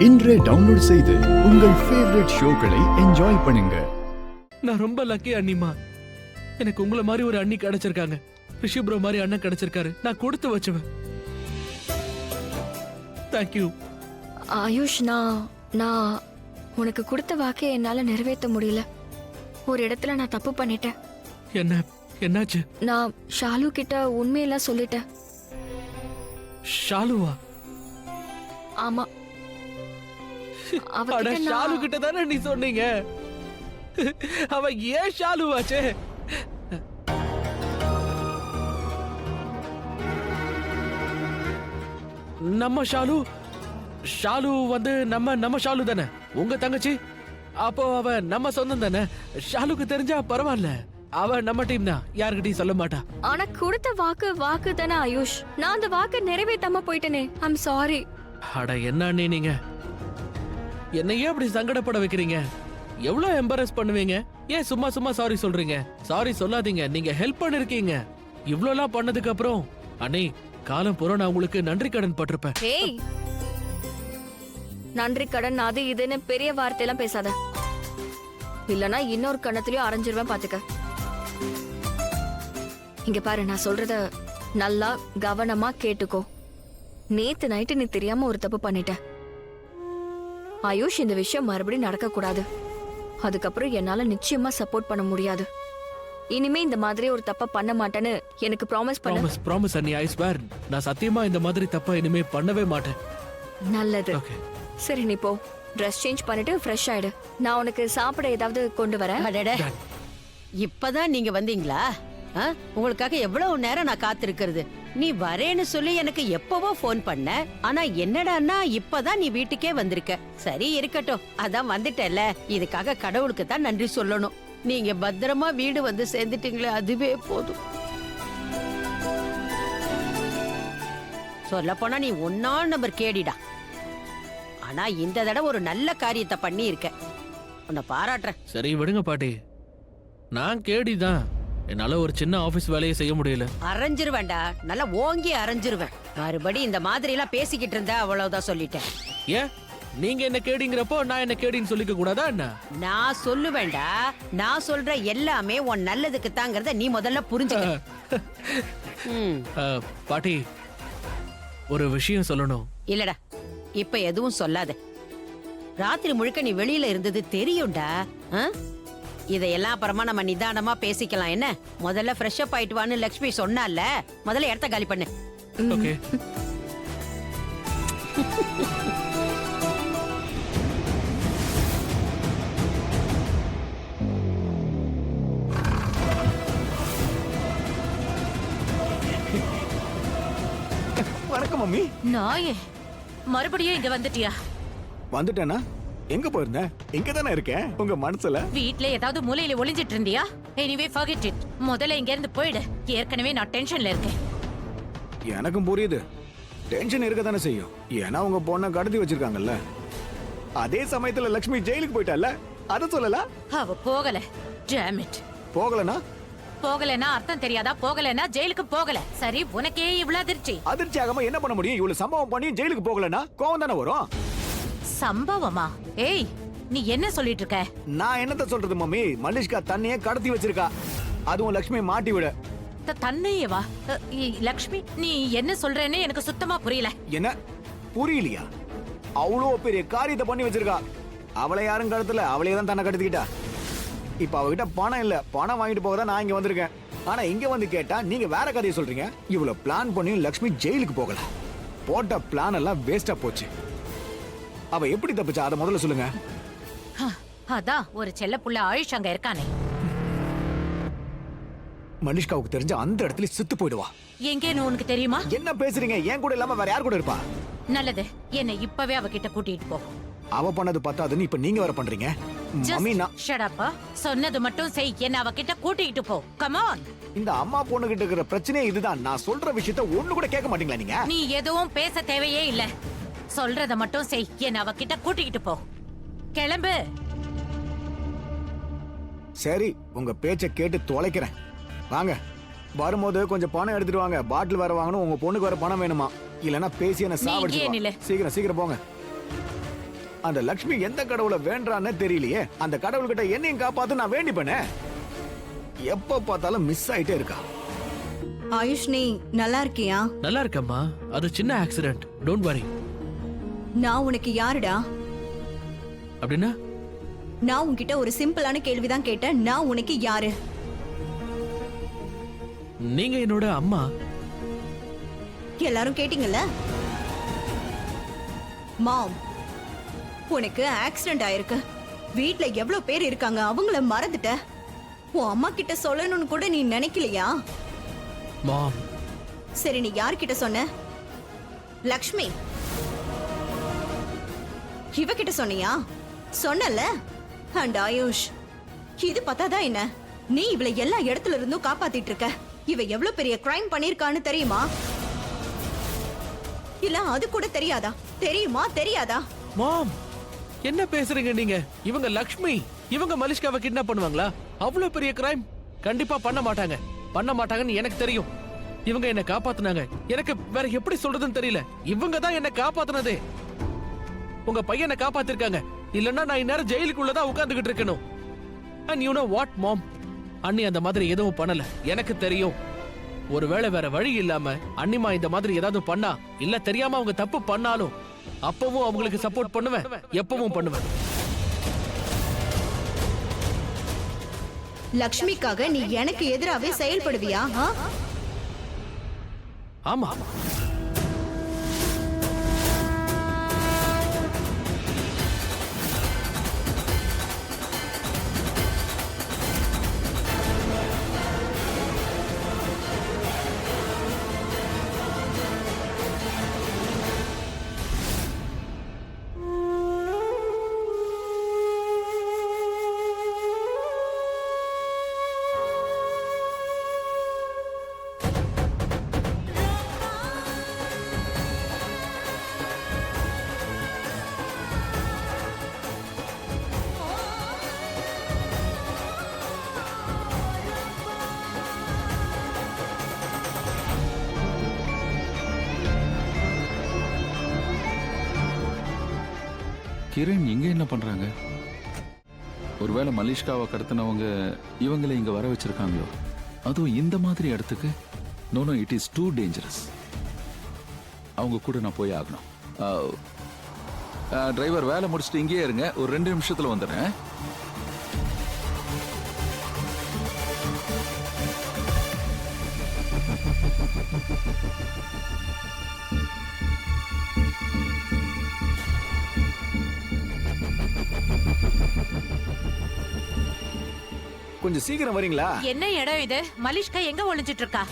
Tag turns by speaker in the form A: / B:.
A: இன்றே டவுன்லோட் செய்து உங்கள் ஃபேவரட் ஷோக்களை என்ஜாய் பண்ணுங்க.
B: நான் ரொம்ப லக்கி அண்ணிமா. எனக்கு உங்களை மாதிரி ஒரு அண்ணி கிடைச்சிருக்காங்க. ரிஷி ப்ரோ மாதிரி அண்ணன் கிடைச்சிருக்காரு. நான் கொடுத்து வச்சவன். தேங்க்யூ.
C: ஆயுஷ், நான் உனக்கு கொடுத்த வாக்கை என்னால நிறைவேற்ற முடியல. ஒரு இடத்துல நான் தப்பு பண்ணிட்டேன்.
B: என்னாச்சு?
C: நான் ஷாலு கிட்ட உண்மையெல்லாம் சொல்லிட்டேன்.
B: ஷாலுவா?
C: ஆமா.
B: அட, ஷாலு கிட்ட தானே நீ சொன்னீங்க. அவ ஏன் ஷாலுவாச்சே? நம்ம ஷாலு வந்து நம்ம ஷாலு தானே, உங்க தங்கச்சி. அப்போ அவ நம்ம சொந்தம் தானே. ஷாலுக்கு தெரிஞ்சா பரவாயில்ல, அவ நம்ம டீம் தான், யாருக்கிட்டையும் சொல்ல மாட்டா.
C: ஆனா கொடுத்த வாக்கு தானே ஆயுஷ். நான் அந்த வாக்கை நிறைவேற்றாம போயிட்டேனே. I'm sorry.
B: அட என்ன அண்ணே நீங்க, என்னையே அப்படி சங்கடப்பட வைக்கிறீங்க? எவ்வளவு எம்பரஸ் பண்ணுவீங்க? ஏன் சும்மா சாரி சொல்றீங்க? சாரி சொல்லாதீங்க, நீங்க ஹெல்ப் பண்ணிருக்கீங்க. இவ்வளவுலாம் பண்ணதுக்கு அப்புறம் அண்ணே, காலம் பூரா நான் உங்களுக்கு நன்றி கடன் பட்டிருப்பேன்.
C: ஏய், நன்றி கடன் அது இதுன்னு பெரிய வார்த்தையெல்லாம் பேசாத. இல்லனா இன்னொரு கண்ணத்திலயும் அரைஞ்சிருவேன் பாத்துக்க. இங்க பாரு, நான் சொல்றத நல்லா கவனமா கேட்டுக்கோ. நேத்து நைட்டு நீ தெரியாம ஒரு தப்பு பண்ணிட்ட ஆயுஷ். இந்த விஷயம் மறுபடியும் நடக்க கூடாது. அதுக்கப்புறம் என்னால நிச்சயமா சப்போர்ட் பண்ண முடியாது. இனிமே இந்த மாதிரி ஒரு தப்ப பண்ண மாட்டேன்னு எனக்கு ப்ராமிஸ் பண்ணு.
B: ப்ராமிஸ் அண்ணி, ஐ ஸ்வேர். நான் சத்தியமா இந்த மாதிரி தப்ப இனிமே பண்ணவே மாட்டேன்.
C: நல்லது. சரி, நீ போ, ட்ரெஸ் சேஞ்ச் பண்ணிட்டு ஃப்ரெஷ் ஆயிடு. நான் உனக்கு சாப்பிட ஏதாவது கொண்டு வரேன்.
D: இப்பதான் நீங்க வந்தீங்களா? உங்களுக்காக எவ்வளவு நேரம் நான் காத்திருக்கிறது. நீ வரேன்னு சொல்லி எனக்கு எப்பவோ போன் பண்ண. ஆனா என்னடான்னா இப்பதான் நீ வீட்டுக்கே வந்திருக்க. சரி இருக்கட்டும், அதான் வந்துட்டல. இதுக்காக கடவுளுக்கு தான் நன்றி சொல்லணும். நீங்க பத்திரமா வீடு வந்து சேர்ந்துட்டீங்களே, அதுவே போதும். சொல்ல போனா நீ 1 நம்பர் கேடிடா. ஆனா இந்த தடவை ஒரு நல்ல காரியத்தை பண்ணி இருக்க. உன்னை பாராட்டுறேன்.
B: சரி விடுங்க பாட்டி, நான் கேடிதான். என்னால ஒரு சின்ன ஆபீஸ் வேலையை செய்ய முடியல.
D: அரைஞ்சிருவேன்டா, நல்லா ஓங்கி அரைஞ்சிருவேன். மறுபடி இந்த மாதிரி எல்லாம் பேசிக்கிட்டு இருந்தா அவ்வளவுதான், சொல்லிட்டேன்.
B: ஏன் நீங்க என்ன கேடிங்கிறப்போ நான் என்ன கேடின்னு சொல்லிக்க கூடாதா என்ன?
D: நான் சொல்லுவேன்டா, நான் சொல்ற எல்லாமே உன் நல்லதுக்கு தாங்கிறத நீ முதல்ல புரிஞ்சுக்க.
B: பாட்டி, ஒரு விஷயம் சொல்லணும்.
D: இல்லடா, இப்ப எதுவும் சொல்லாத. ராத்திரி முழுக்க நீ வெளியில இருந்தது தெரியும்டா. இதையெல்லாம் அப்புறமா நம்ம நிதானமா பேசிக்கலாம். என்ன, முதல்ல ஃப்ரெஷ் அப் ஆயிட்டு வான்னு லட்சுமி சொன்னால, முதல்ல இடத்த காலி பண்ணு.
B: ஓகே.
E: வணக்கம் மம்மி.
F: நாயே, மறுபடியும் இங்க வந்துட்டியா?
E: வந்துட்டேனா? எங்க போயிருந்த? இங்க தானே இருக்கேன், உங்க மனசுல.
F: வீட்ல ஏதாவது மூலையில ஒளிஞ்சிட்டு இருந்தியா? Anyway forget it. முதல்ல இங்க இருந்து போயிடு. ஏற்கனவே நான் டென்ஷன்ல இருக்கேன்.
E: எனக்கும் புரியுது, டென்ஷன் இருக்க தானே செய்யும். ஏன்னா உங்க பொண்ணை கடத்தி வச்சிருக்காங்கல்ல. அதே சமயத்துல லட்சுமி ஜெயிலுக்கு போயிட்டால, அத சொல்லல.
F: அவ போகல. Damn it.
E: போகலனா?
F: போகலனா அர்த்தம் தெரியாதா? போகலனா ஜெயிலுக்கு போகல. சரி, உனக்கே இவ்வளவு அதிர்ச்சி.
E: அதிர்ச்சி ஆகாம என்ன பண்ண முடியும்? இவ்வளவு சம்பவம் பண்ணி ஜெயிலுக்கு போகலனா கோவம் தானே வரும்.
F: சம்பவமா? ஏய், நீ என்ன சொல்லிட்டு இருக்க?
E: நான் என்னத்த சொல்றது மம்மி? மனிஷ்கா தண்ணியே கடத்தி வச்சிருக்கா, அதுவும் லட்சுமி மாட்டி விட.
F: தன்னையவா? லக்ஷ்மி, நீ என்ன சொல்றேன்னு எனக்கு சுத்தமா புரியல.
E: என்ன புரியலையா? அவ்வளோ பெரிய காரியத்தை பண்ணி வச்சிருக்கா. அவளை யாரும் கடத்தல, அவளையே தான் தன்னை கடத்திக்கிட்டா. இப்ப அவகிட்ட பணம் இல்ல, பணம் வாங்கிட்டு போக தான் நான் இங்க வந்திருக்கேன். ஆனா இங்க வந்து கேட்டா நீங்க வேற கதையை சொல்றீங்க. இவ்வளவு பிளான் பண்ணியும் லட்சுமி ஜெயிலுக்கு போகல. போட்ட பிளான் எல்லாம் வேஸ்டா போச்சு. அவ எப்படி தப்பிச்சா அத முதல்ல சொல்லுங்க.
F: அதான் ஒரு செல்ல புள்ள ஆயுஷ் அங்க இருக்கானே.
E: மனிஷ்காவுக்கு தெரிஞ்ச அந்த இடத்துல செத்து போயிடுவா.
F: எங்கேன்னு உனக்கு தெரியுமா?
E: என்ன பேசுறீங்க? என் கூட இல்லாம வேற யார் கூட இருப்பா?
F: நல்லது, என்னை இப்பவே அவகிட்ட கூட்டிட்டு போ.
E: அவ பண்ணது பத்தாதுன்னு இப்ப நீங்க வேற பண்றீங்க. மம்மி, நான்
F: ஷட் அப். சொன்னது மட்டும் செய். என்ன அவகிட்ட கூட்டிட்டு போ. Come on.
E: இந்த அம்மா பொண்ணு கிட்ட இருக்கிற பிரச்சனையே இதுதான். நான் சொல்ற விஷயத்தை ஒண்ணு கூட கேட்க மாட்டீங்களா நீங்க?
F: நீ எதுவும் பேச தேவையே இல்ல. சொல்றத மட்டும் செய். என்ன அவகிட்ட கூட்டிட்டு போ. கிளம்பு.
E: சரி, உங்க பேச்ச கேட்டு தொலைக்கிறேன். வாங்க, வரும்போது கொஞ்சம் பணம் எடுத்துட்டு வாங்க. பாட்டில் வேற வாங்கணும். உங்க பொண்ணுக்கு வேற பணம் வேணுமா? இல்லனா பேசி என்ன சாவடிச்சு. சீக்கிரம் போங்க. அந்த லக்ஷ்மி எந்த கடவுளை வேண்டான்னு தெரியலையே. அந்த கடவுள்கிட்ட என்னையும் காப்பாத்து நான் வேண்டிப்பேனே. எப்ப பார்த்தாலும் மிஸ் ஆயிட்டே இருக்கா.
G: ஆயுஷ், நீ நல்லா இருக்கியா?
B: நல்லா இருக்கம்மா, அது சின்ன ஆக்சிடென்ட், டோன்ட் வரி.
G: நான் உனக்கு யாருடா?
B: அப்படின்னா
G: நான் உன்கிட்ட ஒரு சிம்பிளான கேள்விதான் கேட்டேன். நான் உனக்கு யாரு?
B: நீங்க என்னோட அம்மா.
G: எல்லாரும் கேட்டீங்கல்ல? மாம், உனக்கு ஆக்சிடென்ட் ஆயிருக்கு. வீட்ல எவ்வளவு பேர் இருக்காங்க, அவங்கள மறந்துட்ட. உன் அம்மா கிட்ட சொல்லணும்னு கூட நீ நினைக்கலையா?
B: மாம்,
G: சரி, நீ யார்கிட்ட சொன்ன? லக்ஷ்மி இவகிட்ட சொன்னியா? சொன்னல. அண்ட் ஆயுஷ், இது பத்தாதான் என்ன? நீ இவளை எல்லா இடத்துல இருந்தும் காப்பாத்திட்டு இருக்க. இவ எவ்வளவு பெரிய கிரைம் பண்ணிருக்கான்னு தெரியுமா? இல்ல அது கூட தெரியாதா? தெரியுமா தெரியாதா?
B: மாம், என்ன பேசுறீங்க நீங்க? இவங்க லக்ஷ்மி, இவங்க மலிஷ்காவை கிட்னாப் பண்ணுவாங்களா? அவ்வளவு பெரிய கிரைம் கண்டிப்பா பண்ண மாட்டாங்க. பண்ண மாட்டாங்கன்னு எனக்கு தெரியும். இவங்க என்ன காப்பாத்துனாங்க. எனக்கு வேற எப்படி சொல்றதுன்னு தெரியல. இவங்க தான் என்ன காப்பாத்துனதே. உங்க பையனை காப்பாத்திருக்காங்க. இல்லன்னா நான் இந்நேரம் ஜெயிலுக்குள்ளதான் உட்கார்ந்துகிட்டு இருக்கணும். And you know what, mom? அண்ணி அந்த மாதிரி எதுவும் பண்ணல. எனக்கு தெரியும். ஒருவேளை வேற வழி இல்லாம அண்ணிமா இந்த மாதிரி ஏதாவது பண்ணா, இல்ல தெரியாம அவங்க தப்பு பண்ணாலும் அப்பவும் அவங்களுக்கு சப்போர்ட் பண்ணுவேன், எப்பவும் பண்ணுவேன்.
G: லக்ஷ்மிக்காக நீ எனக்கு எதிராவே செயல்படுவியா?
B: ஆமா,
H: கிரண் இங்க என்ன பண்றாங்க? ஒருவேளை மலிஷ்காவை கடத்தினவங்க இவங்களை இங்க வர வச்சிருக்காங்களோ? அதுவும் இந்த மாதிரி இடத்துக்கு? No no, it is too dangerous. அவங்க கூட நான் போய் ஆகணும். டிரைவர், வேலை முடிச்சுட்டு இங்கேயே இருங்க, ஒரு 2 நிமிஷத்துல வந்துடுறேன்.
E: கொஞ்சம் சீக்கிரம் வரீங்களா?
F: என்ன இடம் இது? மலிஷ்கா எங்க ஒளிஞ்சிட்டு இருக்கா?